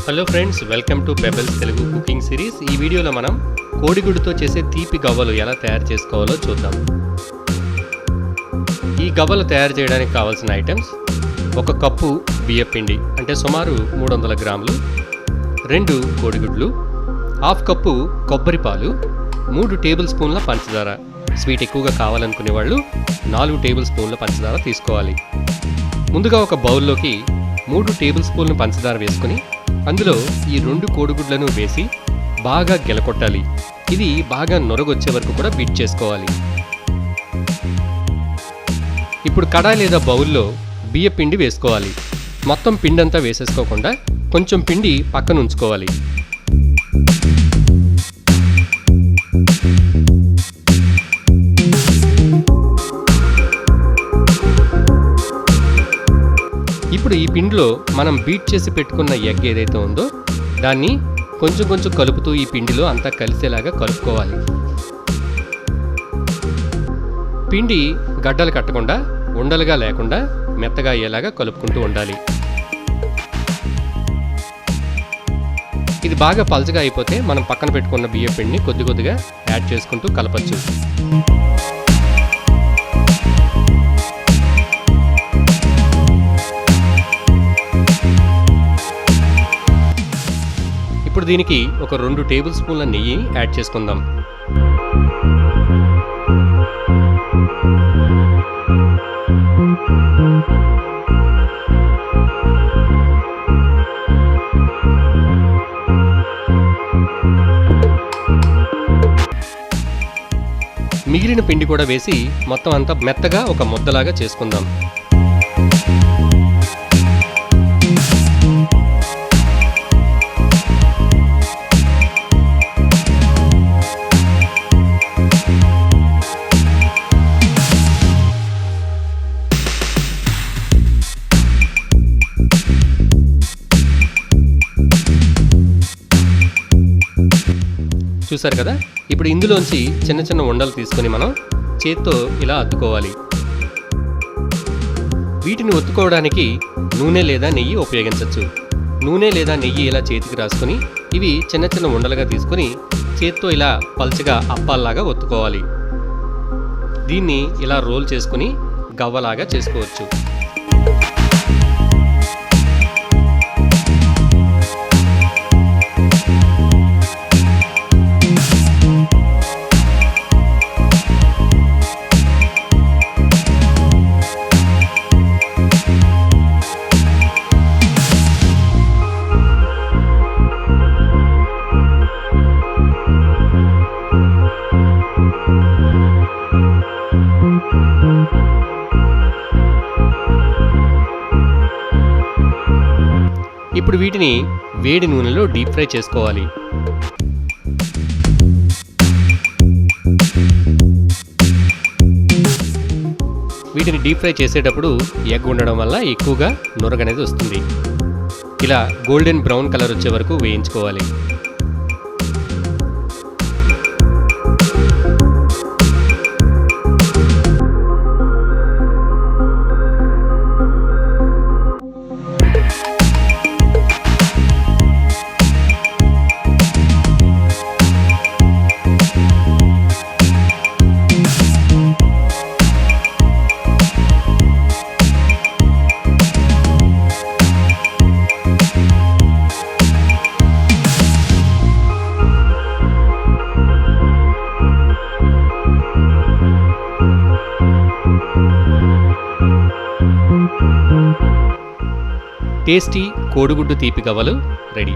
Hello friends, welcome to pebbles Telugu cooking series. ఈ వీడియోలో మనం కోడిగుడ్డుతో చేసే తీపి గవ్వలు ఎలా తయారు చేసుకోవాలో చూద్దాం. ఈ గవ్వలు తయారు చేయడానికి కావాల్సిన ఐటమ్స్: 1 కప్పు బియ్యపిండి అంటే సుమారు 300 గ్రాములు, 2 కోడిగుడ్లు, 1/2 కప్పు కొబ్బరి పాలు, 3 టేబుల్ స్పూన్ల పంచదార. స్వీట్ ఎక్కువగా కావాలనుకునే వాళ్ళు 4 టేబుల్ స్పూన్ల పంచదార తీసుకోవాలి. ముందుగా ఒక బౌల్లోకి 3 టేబుల్ స్పూన్ల పంచదార వేసుకుని అందులో ఈ 2 కోడిగుడ్లను వేసి బాగా గెలకొట్టాలి. ఇది బాగా నొరగొచ్చే వరకు కూడా బీట్ చేసుకోవాలి. ఇప్పుడు కడాయి లేదా బౌల్లో బియ్య పిండి వేసుకోవాలి. మొత్తం పిండి అంతా వేసేసుకోకుండా కొంచెం పిండి పక్కన ఉంచుకోవాలి. ఇప్పుడు ఈ పిండిలో మనం బీట్ చేసి పెట్టుకున్న ఎగ్ ఏదైతే ఉందో దాన్ని కొంచెం కొంచెం కలుపుతూ ఈ పిండిలో అంతా కలిసేలాగా కలుపుకోవాలి. పిండి గడ్డలు కట్టకుండా, ఉండలుగా లేకుండా మెత్తగా అయ్యేలాగా కలుపుకుంటూ ఉండాలి. ఇది బాగా పల్చగా అయిపోతే మనం పక్కన పెట్టుకున్న బియ్య పిండిని కొద్ది కొద్దిగా యాడ్ చేసుకుంటూ కలపచ్చు. ఇప్పుడు దీనికి ఒక 2 టేబుల్ స్పూన్ల నెయ్యి యాడ్ చేసుకుందాం. మిగిలిన పిండి కూడా వేసి మొత్తం అంతా మెత్తగా ఒక ముద్దలాగా చేసుకుందాం. చూసారు కదా, ఇప్పుడు ఇందులోంచి చిన్న చిన్న ఉండలు తీసుకొని మనం చేత్తో ఇలా అద్దుకోవాలి. వీటిని ఒత్తుకోవడానికి నూనె లేదా నెయ్యి ఉపయోగించవచ్చు. నూనె లేదా నెయ్యి ఇలా చేతికి రాసుకొని ఇవి చిన్న చిన్న ఉండలుగా తీసుకొని చేత్తో ఇలా పల్చగా అప్పాల్లాగా ఒత్తుకోవాలి. దీన్ని ఇలా రోల్ చేసుకుని గవ్వలాగా చేసుకోవచ్చు. ఇప్పుడు వీటిని వేడి నూనెలో డీప్ ఫ్రై చేసుకోవాలి. వీటిని డీప్ ఫ్రై చేసేటప్పుడు ఎగ్ ఉండడం వల్ల ఎక్కువగా నురగనేది వస్తుంది. ఇలా గోల్డెన్ బ్రౌన్ కలర్ వచ్చే వరకు వేయించుకోవాలి. టేస్టీ కోడిగుడ్డు తీపి గవ్వలు రెడీ.